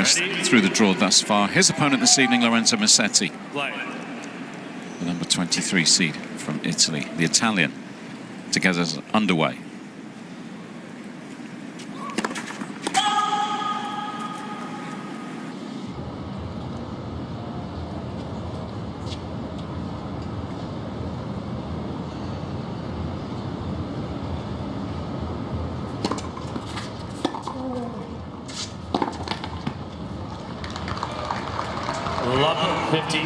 progress through the draw thus far. His opponent this evening, Lorenzo Musetti, the number 23 seed from Italy, the Italian, to get us underway. Love 50.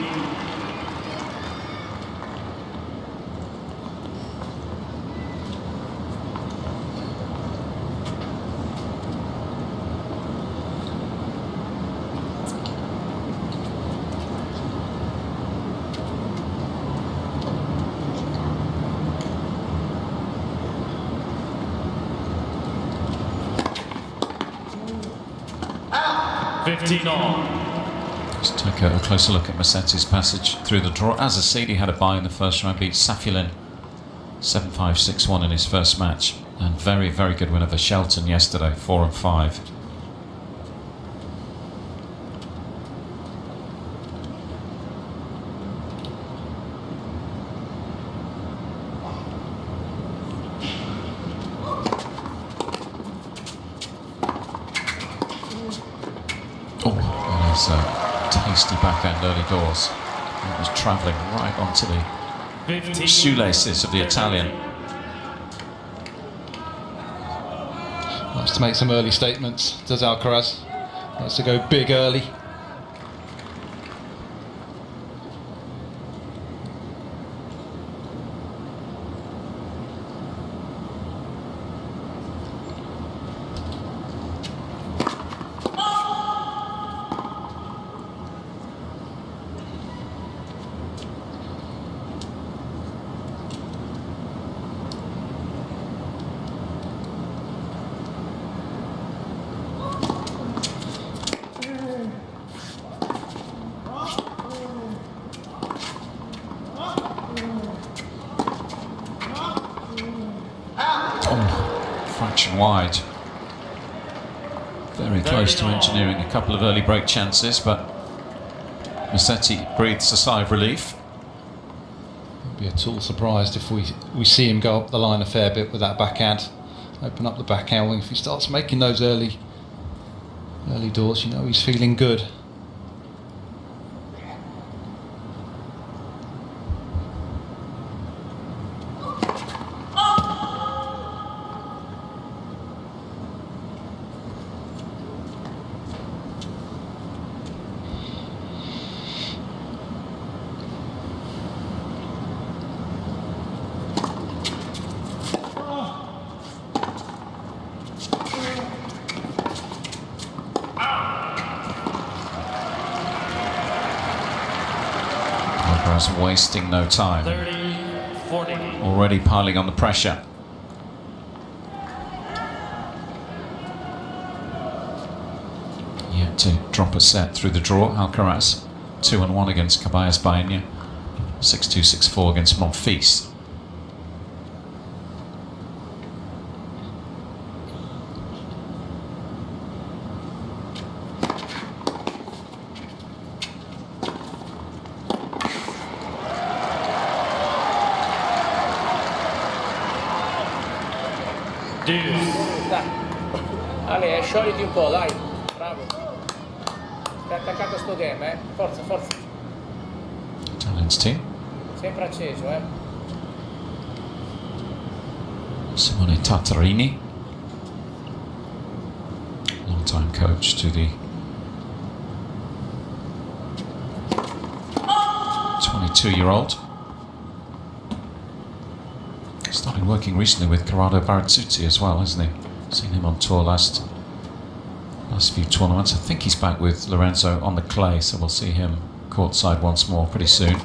Out. 15 all. Let's take a closer look at Musetti's passage through the draw. As a seed, he had a bye in the first round, beat Safulin 7-5, 6-1 in his first match. And very, very good win over Shelton yesterday, 4-5. Oh, there's a tasty backhand early doors. It was travelling right onto the shoelaces of the Italian. Wants to make some early statements, does Alcaraz. Wants to go big early. Fraction wide. Very close to engineering a couple of early break chances, but Musetti breathes a sigh of relief. I'd be at all surprised if we see him go up the line a fair bit with that backhand. Open up the backhand wing. If he starts making those early doors, you know he's feeling good. Alcaraz wasting no time. 30-40. Already piling on the pressure. Yet to drop a set through the draw. Alcaraz 2-1 against Caballas Baena, 6-2, 6-4 against Monfils. Ale, sciogliti un po', dai. Bravo. Stai attaccato a sto game, eh. Forza, forza. Italian's team. Sempre acceso, eh. Simone Tartarini, long-time coach to the 22-year-old. Started working recently with Corrado Barazzuti as well, hasn't he? Seen him on tour last few tournaments. I think he's back with Lorenzo on the clay, so we'll see him courtside once more pretty soon.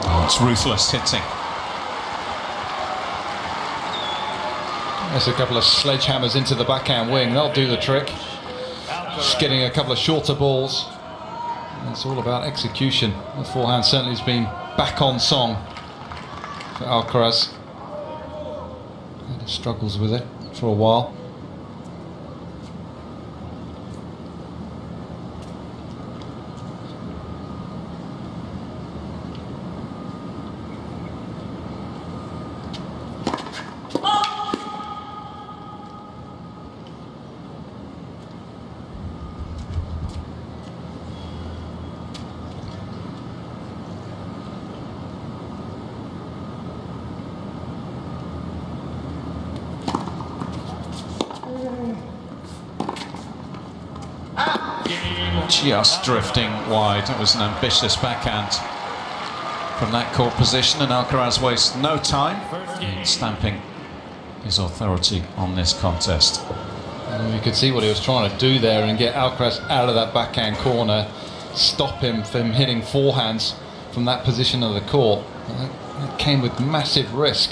Oh, it's ruthless hitting. There's a couple of sledgehammers into the backhand wing. They'll do the trick. Just getting a couple of shorter balls. It's all about execution. The forehand certainly has been back on song for Alcaraz. Struggles with it for a while. Just drifting wide. It was an ambitious backhand from that court position, and Alcaraz wastes no time in stamping his authority on this contest. And you could see what he was trying to do there and get Alcaraz out of that backhand corner, stop him from hitting forehands from that position of the court. It came with massive risk.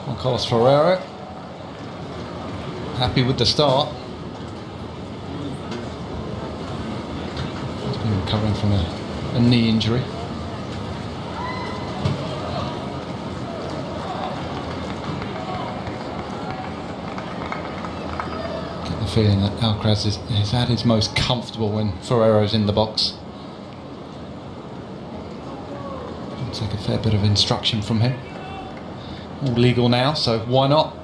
Juan Carlos Ferrero happy with the start. He's been recovering from a knee injury. Get the feeling that Alcaraz is at his most comfortable when Ferrero's in the box. I'll take a fair bit of instruction from him. All legal now, so why not?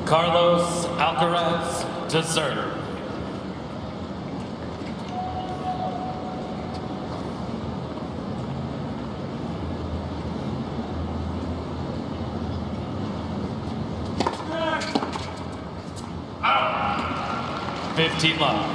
Carlos Alcaraz to serve. Out. 15 love.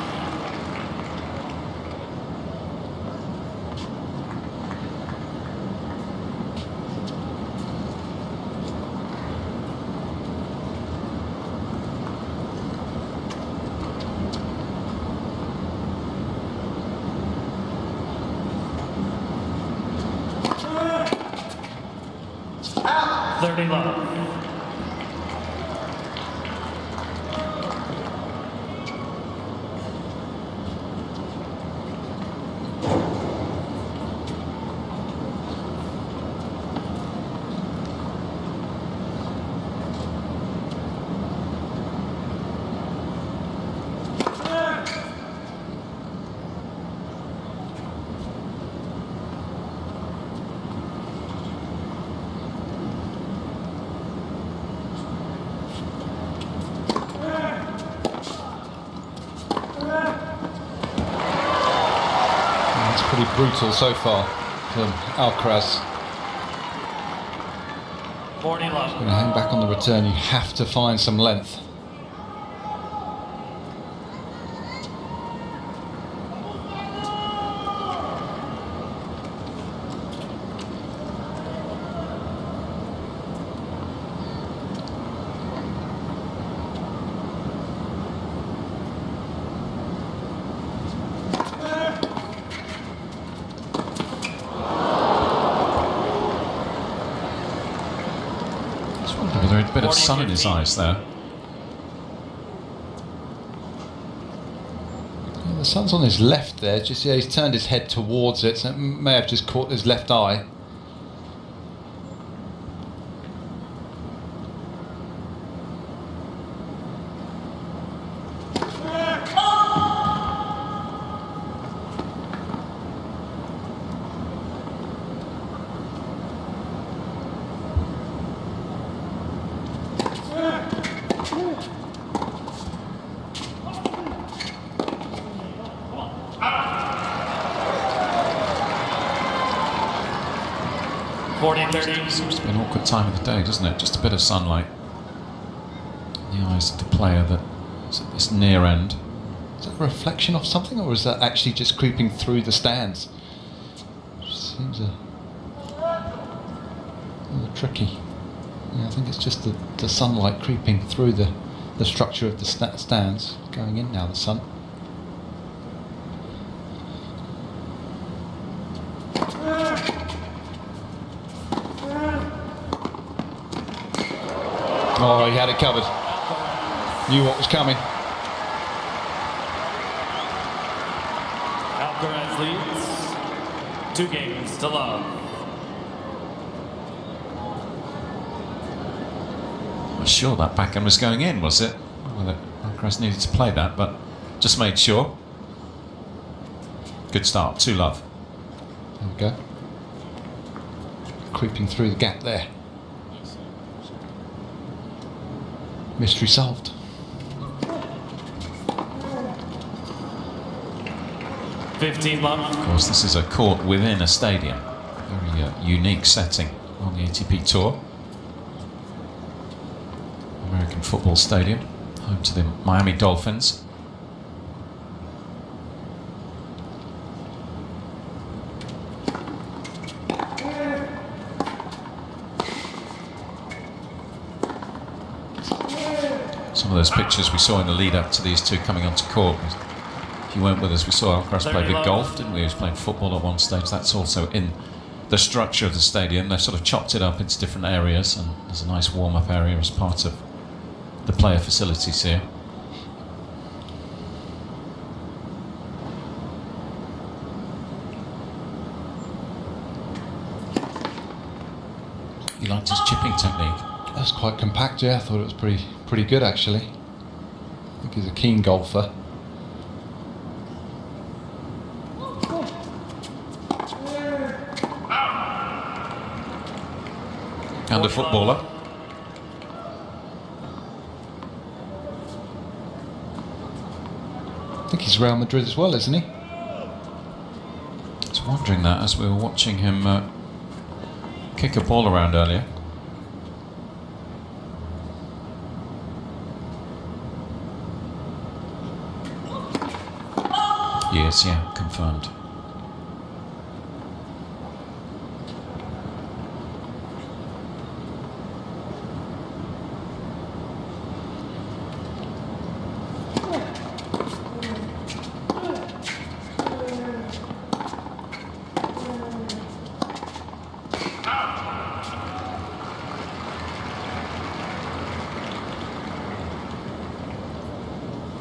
Out. 30 love. Pretty brutal so far from Alcaraz. 40 love. Going to hang back on the return. You have to find some length. There's a bit of sun in his eyes there. Yeah, the sun's on his left there. Just he's turned his head towards it, so it may have just caught his left eye. Seems to be an awkward time of the day, doesn't it? Just a bit of sunlight in the eyes of the player that's at this near end. Is that a reflection of something, or is that actually just creeping through the stands? Seems a little tricky. Yeah, I think it's just the sunlight creeping through the structure of the stands. Going in now, the sun. Oh, he had it covered. Knew what was coming. Alcaraz leads 2 games to love. I was sure that backhand was going in, was it? Well, Alcaraz needed to play that, but just made sure. Good start, 2-love. There we go. Creeping through the gap there. Mystery solved. Love. Of course, this is a court within a stadium. Very unique setting on the ATP Tour. American Football Stadium, home to the Miami Dolphins. Some of those pictures we saw in the lead up to these two coming onto court. If you weren't with us, we saw Alcaraz play a bit golf, didn't we? He was playing football at one stage. That's also in the structure of the stadium. They've sort of chopped it up into different areas, and there's a nice warm-up area as part of the player facilities here. He liked his chipping technique. That's quite compact, yeah. I thought it was pretty good, actually. I think he's a keen golfer. And a footballer. I think he's Real Madrid as well, isn't he? I was wondering that as we were watching him kick a ball around earlier. Yes, yeah, confirmed.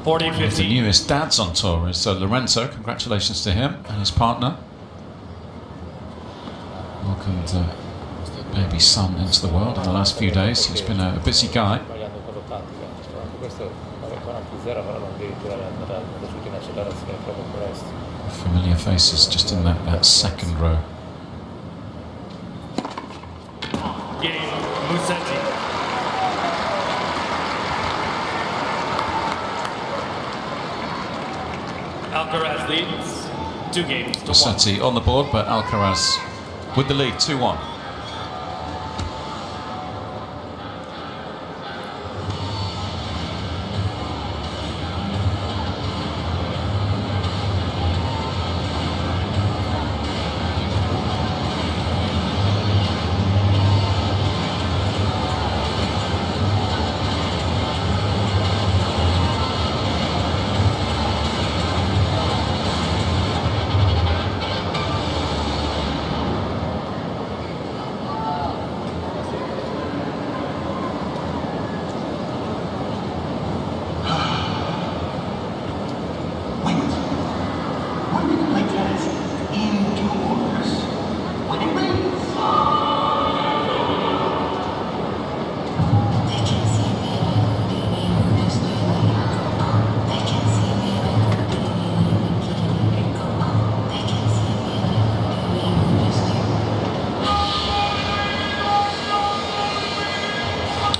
One of the newest dads on tour is Lorenzo. Congratulations to him and his partner. Welcomed baby son into the world in the last few days. He's been a busy guy. Familiar faces just in that second row. Musetti. Alcaraz leads 2 games to 1. Musetti on the board, but Alcaraz with the lead, 2-1.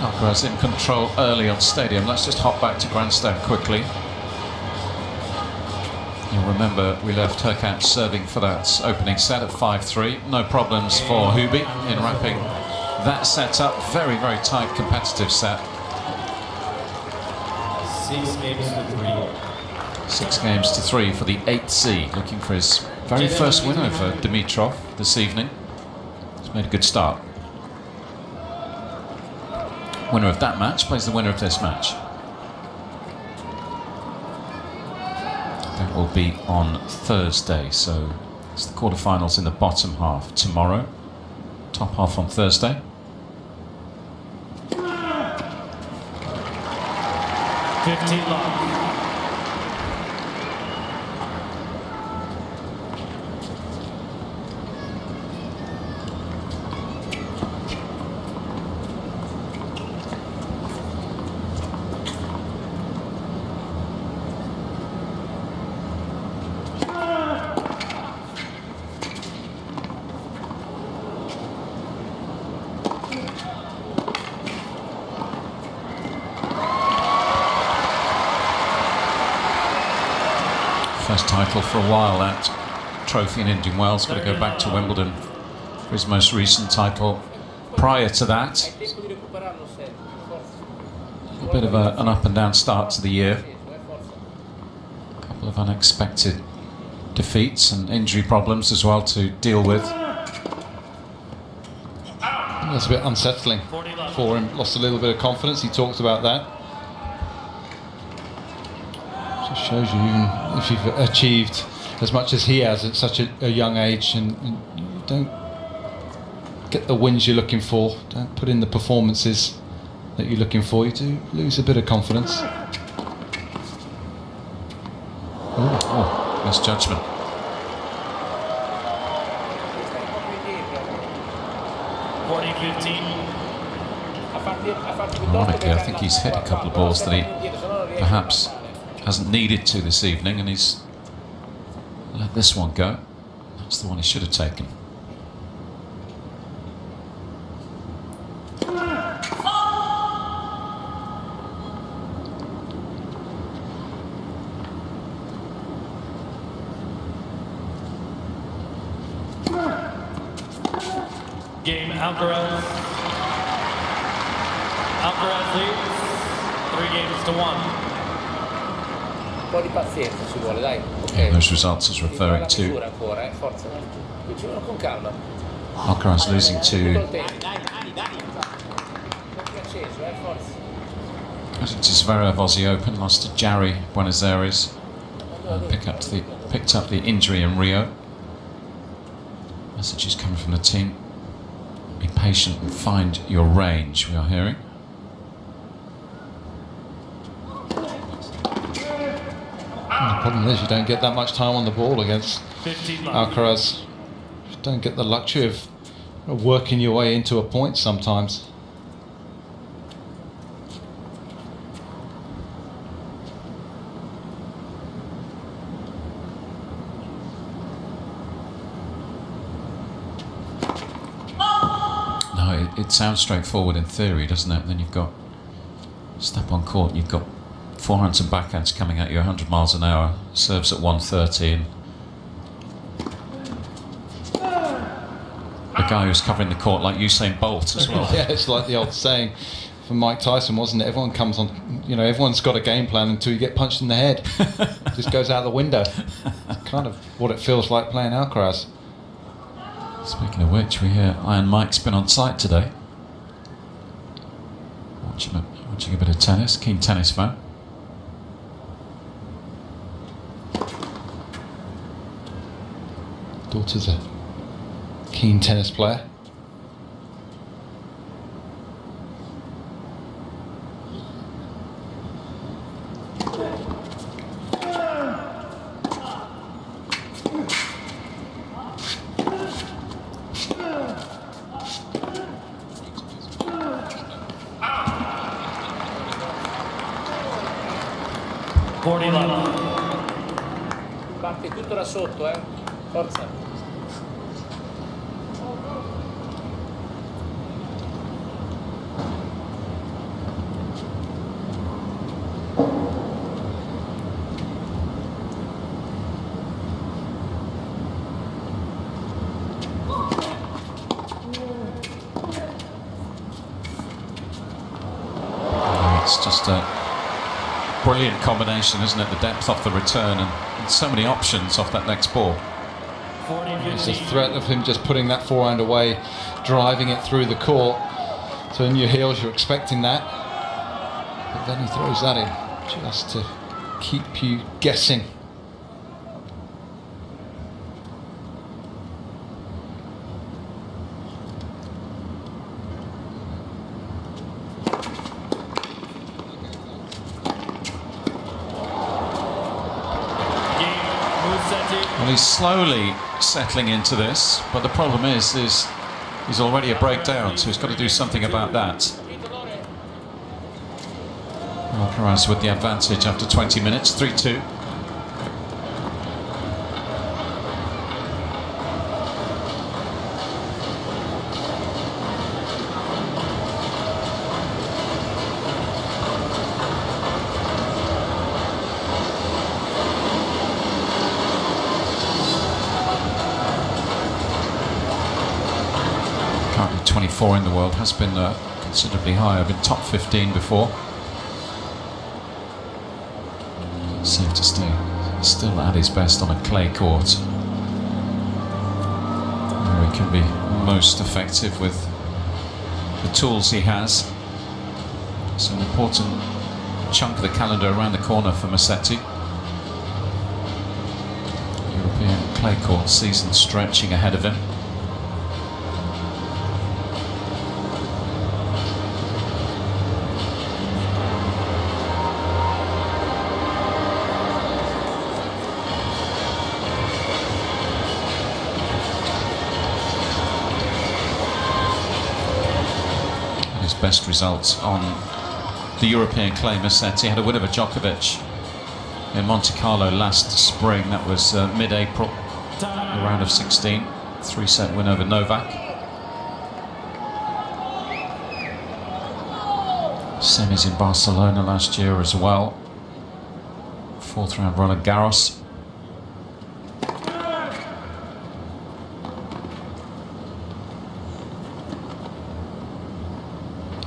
Alcaraz in control early on stadium. Let's just hop back to grandstand quickly. You'll remember we left Hurkacz serving for that opening set at 5-3. No problems for Hubie in wrapping that set up. Very, very tight competitive set. 6 games to 3. 6 games to 3 for the 8th seed. Looking for his very first win over Dimitrov this evening. He's made a good start. Winner of that match plays the winner of this match. That will be on Thursday, so it's the quarterfinals in the bottom half tomorrow. Top half on Thursday. 15 love. First title for a while, that trophy in Indian Wells. Got to go back to Wimbledon for his most recent title. Prior to that, a bit of an up and down start to the year. A couple of unexpected defeats and injury problems as well to deal with. That's a bit unsettling for him. Lost a little bit of confidence. He talked about that. Just shows you, even if you've achieved as much as he has at such a young age, and you don't get the wins you're looking for, don't put in the performances that you're looking for, you do lose a bit of confidence. Oh, misjudgment. Ironically, I think he's hit a couple of balls that he perhaps hasn't needed to this evening, and he's let this one go. That's the one he should have taken. Game Alcaraz. Alcaraz leads 3-1. Un po' di pazienza ci vuole, dai. Yeah, those results is referring to ancora, forza. Con calma. Alcaraz losing to Zverev Aussie Open, lost to Jarry Buenos Aires, picked up the injury in Rio. Messages coming from the team. Be patient and find your range, we are hearing. And the problem is you don't get that much time on the ball against Alcaraz. You don't get the luxury of working your way into a point sometimes. It sounds straightforward in theory, doesn't it? Then you've got step on court, you've got forehands and backhands coming at you 100 miles an hour, serves at 130, and the guy who's covering the court like Usain Bolt as well. Yeah, it's like the old saying from Mike Tyson, wasn't it? Everyone comes on, everyone's got a game plan until you get punched in the head. Just goes out the window. It's kind of what it feels like playing Alcaraz. Speaking of which, we hear Iron Mike's been on site today. Watching a bit of tennis, keen tennis fan. Daughter's a keen tennis player. Parte tutto da sotto, forza. It's just a brilliant combination, isn't it? The depth off the return and so many options off that next ball. It's a threat of him just putting that forehand away, driving it through the court. So in your heels, you're expecting that. But then he throws that in just to keep you guessing. Well, he's slowly settling into this, but the problem is he's already a breakdown, so he's got to do something about that. Alcaraz with the advantage after 20 minutes, 3-2. 24 in the world, has been considerably higher. Been top 15 before. Safe to stay still at his best on a clay court, where he can be most effective with the tools he has. It's an important chunk of the calendar around the corner for Musetti. European clay court season stretching ahead of him. His best results on the European clay, Musetti had a win over Djokovic in Monte Carlo last spring. That was mid-April, the round of 16. 3-set win over Novak. Semis in Barcelona last year as well. 4th round Roland Garros.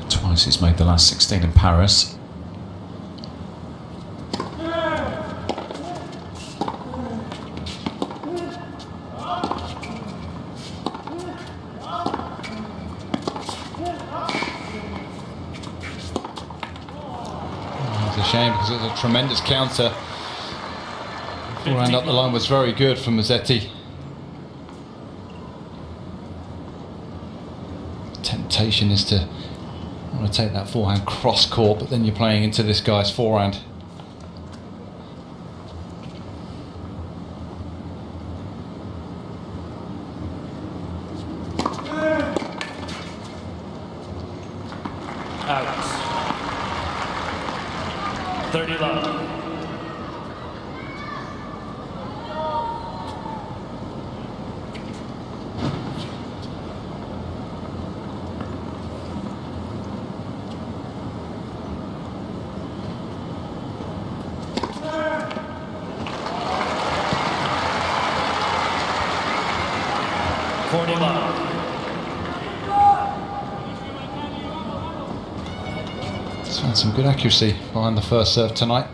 Twice he's made the last 16 in Paris. It's a shame because it was a tremendous counter. Forehand up the line was very good from Musetti. Temptation is to want to take that forehand cross court, but then you're playing into this guy's forehand. Out. 30 love. He's found some good accuracy behind the first serve tonight.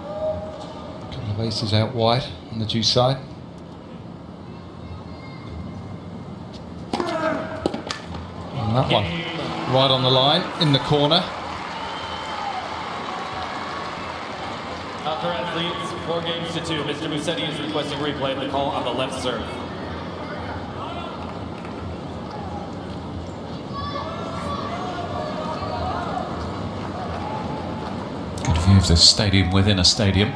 A couple of aces out wide on the deuce side. And that one right on the line in the corner. Alcaraz leads 4-2. Mr. Musetti is requesting replay of the call on the left serve. Good view of the stadium within a stadium.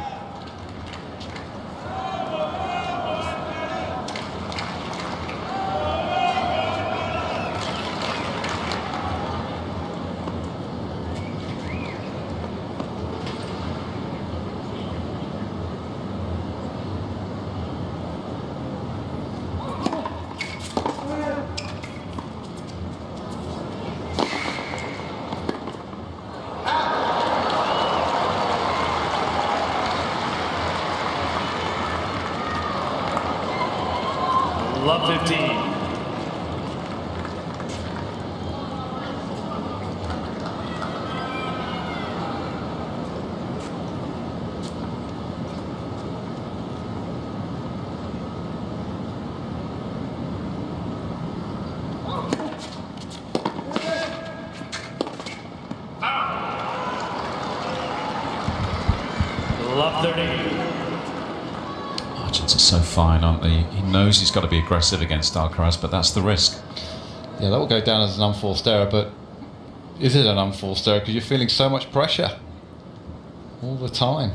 Love 15. Love 30. Margins are so fine, aren't they? He knows he's got to be aggressive against Alcaraz, but that's the risk. Yeah, that will go down as an unforced error, but is it an unforced error? Because you're feeling so much pressure all the time.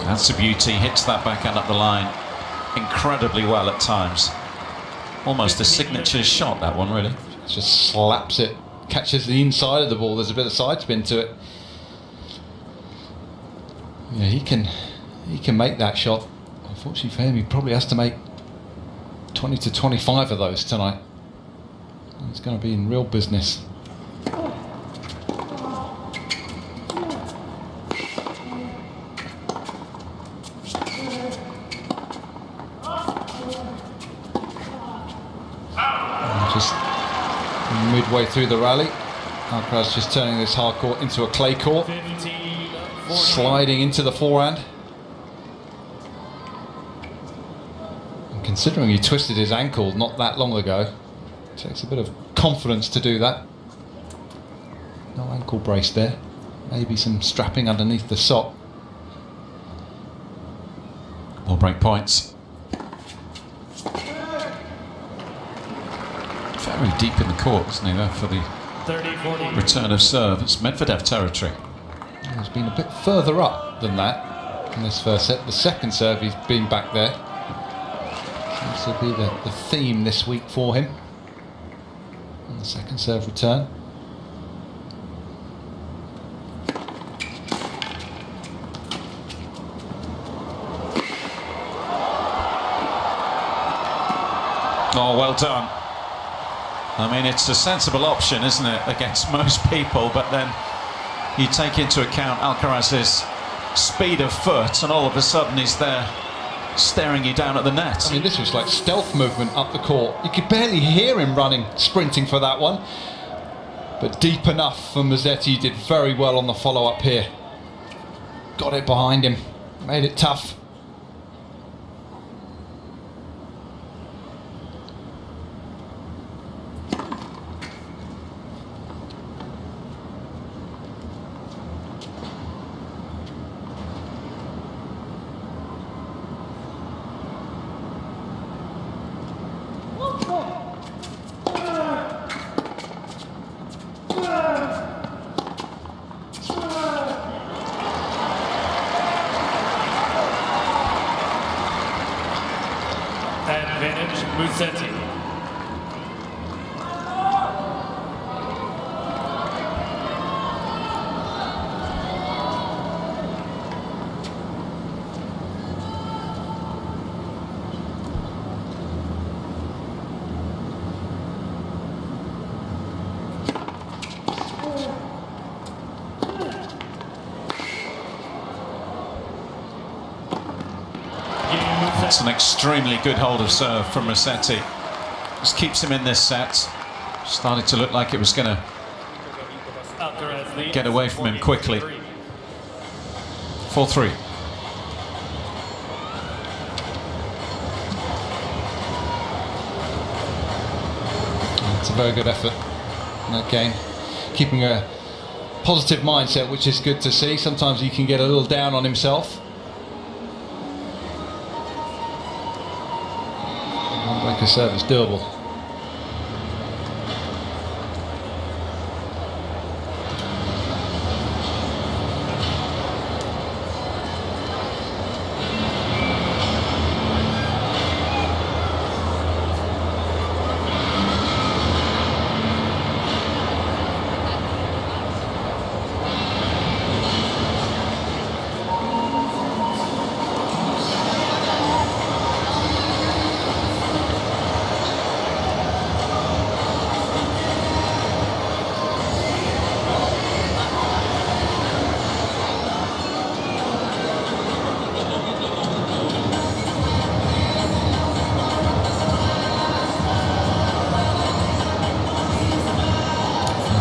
That's a beauty, hits that backhand up the line incredibly well at times. Almost a signature shot, that one, really. Just slaps it, catches the inside of the ball. There's a bit of side spin to it. Yeah, he can make that shot. Unfortunately for him, he probably has to make 20 to 25 of those tonight. He's going to be in real business. Just midway through the rally, Alcaraz just turning this hard court into a clay court, 15-14. sliding into the forehand. And considering he twisted his ankle not that long ago, it takes a bit of confidence to do that. No ankle brace there, maybe some strapping underneath the sock. More break points. Very deep in the court, isn't he, there, for the 30-40. return of serve. It's Medvedev territory. He's been a bit further up than that in this first set. The second serve, he's been back there. Seems to be the theme this week for him. And the second serve return. Oh, well done. I mean, it's a sensible option, isn't it, against most people, but then you take into account Alcaraz's speed of foot, and all of a sudden he's there staring you down at the net. I mean, this was like stealth movement up the court. You could barely hear him running, sprinting for that one. But deep enough for Musetti. He did very well on the follow-up here. Got it behind him, made it tough. Advantage, Musetti. It's an extremely good hold of serve from Musetti. Just keeps him in this set. Started to look like it was going to Alcaraz leads get away from him quickly. 48-3. 4-3. It's a very good effort in that game. Keeping a positive mindset, which is good to see. Sometimes he can get a little down on himself. One-breaker serve is doable.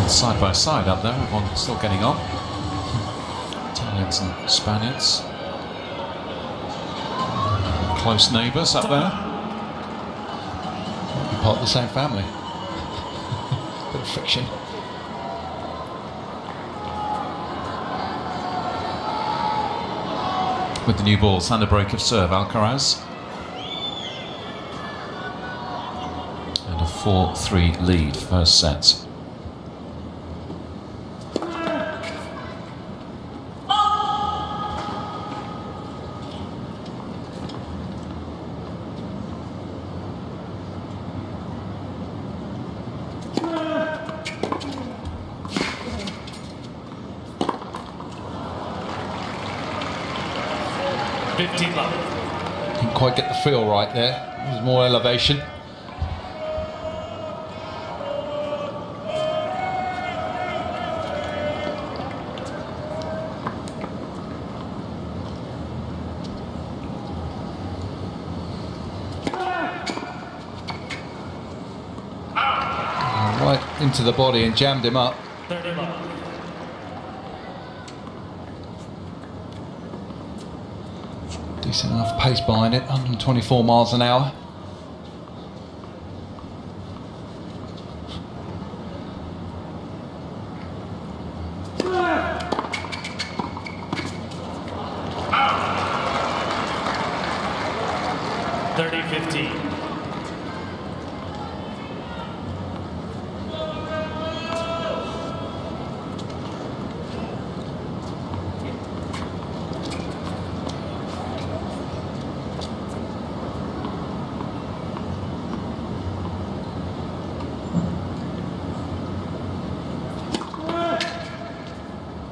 Side by side up there, everyone still getting on. Italians and Spaniards. Close neighbours up there. Part of the same family. Bit of friction. With the new balls and a break of serve, Alcaraz. And a 4-3 lead, first set. Didn't quite get the feel right there. There's more elevation. right into the body and jammed him up. 30 love. Decent enough pace behind it, 124 miles an hour.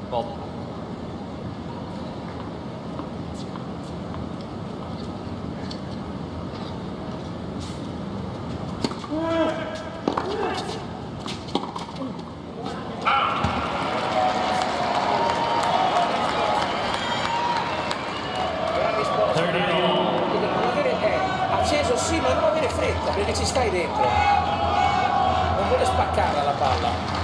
Well, acceso sì, ma non avere fretta perché ci stai dentro, non vuole spaccarla la palla.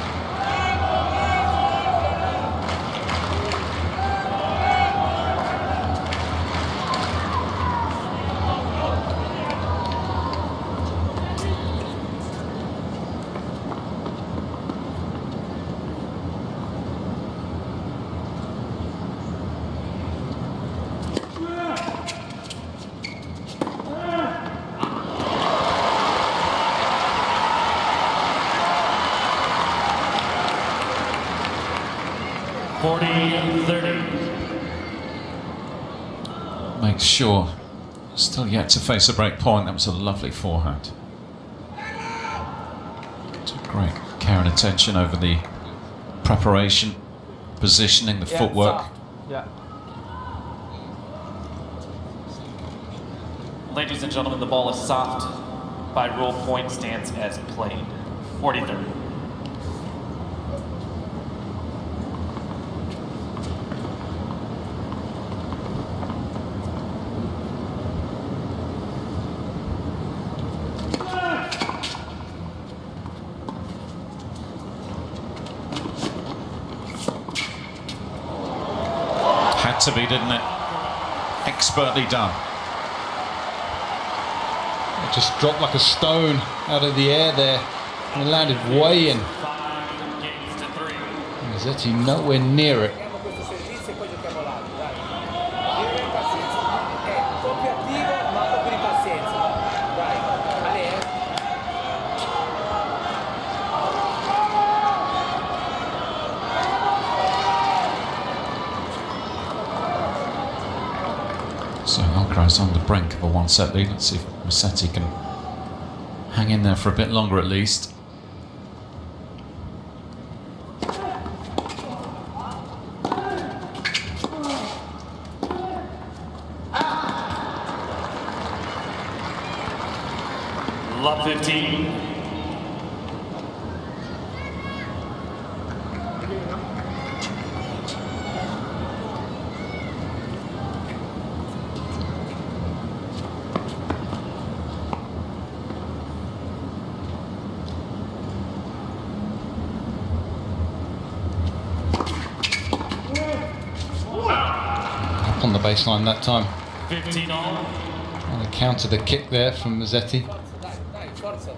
Makes sure. Still yet to face a break point. That was a lovely forehand. Took great care and attention over the preparation, positioning, the footwork. Yeah. ladies and gentlemen, the ball is soft. By rule, point stands as played. 40-30. Had to be, didn't it? Expertly done. It just dropped like a stone out of the air there and it landed way in. 5 games to 3. Musetti nowhere near it. Giochiamo questo servizio e poi giochiamo l'altro, dai. Devi avere pazienza. Un po' più attivo, ma un po' più di pazienza. Dai, Ale, So Alcaraz on the brink of a one-set lead. Let's see if Musetti can hang in there for a bit longer at least. Love 15. Up on the baseline that time. 15 all. And he countered the kick there from Musetti. dai, forza.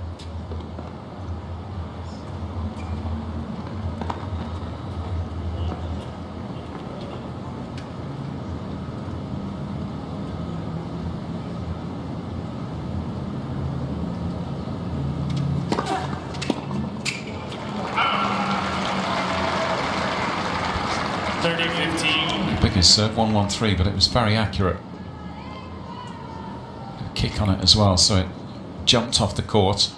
Biggest serve, 1-1-3, but it was very accurate. A kick on it as well, so it jumped off the court.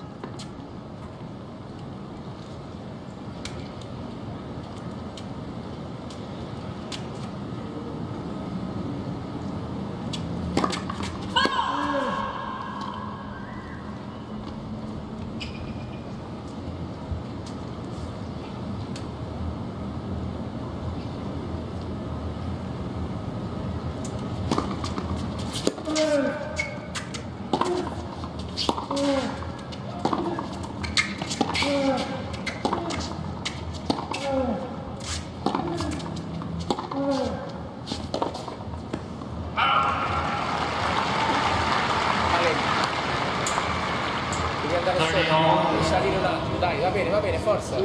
andare sopra, devi salire un attimo, dai, va bene, forza.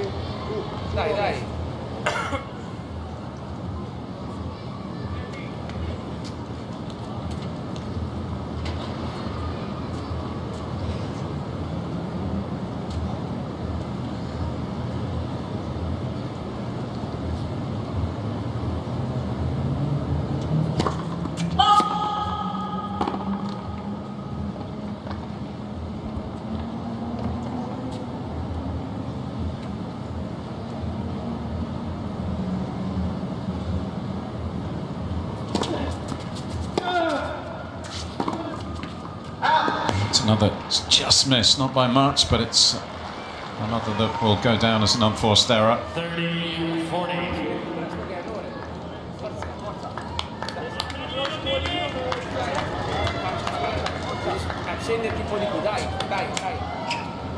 Dai, dai. It's just missed, not by much, but it's another that will go down as an unforced error. 30-40. Accenditi un po' di più, dai.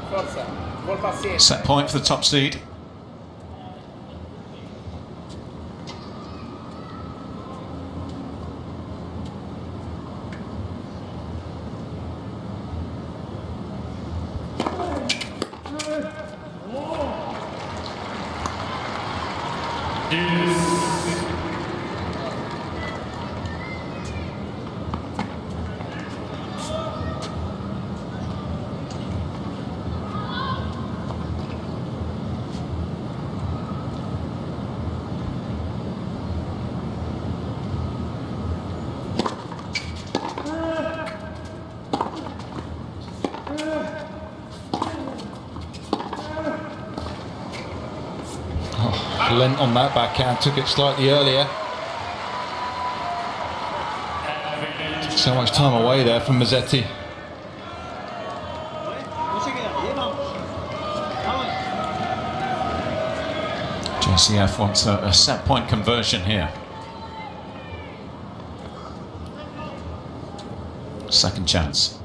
Forza, col pazienza. Set point for the top seed. Lent on that backhand, took it slightly earlier. Took so much time away there from Musetti. JCF wants a set point conversion here. Second chance.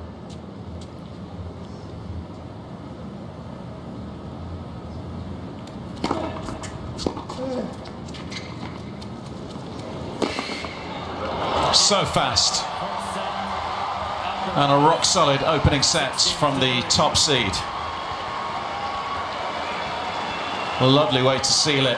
So fast. And a rock solid opening set from the top seed. A lovely way to seal it.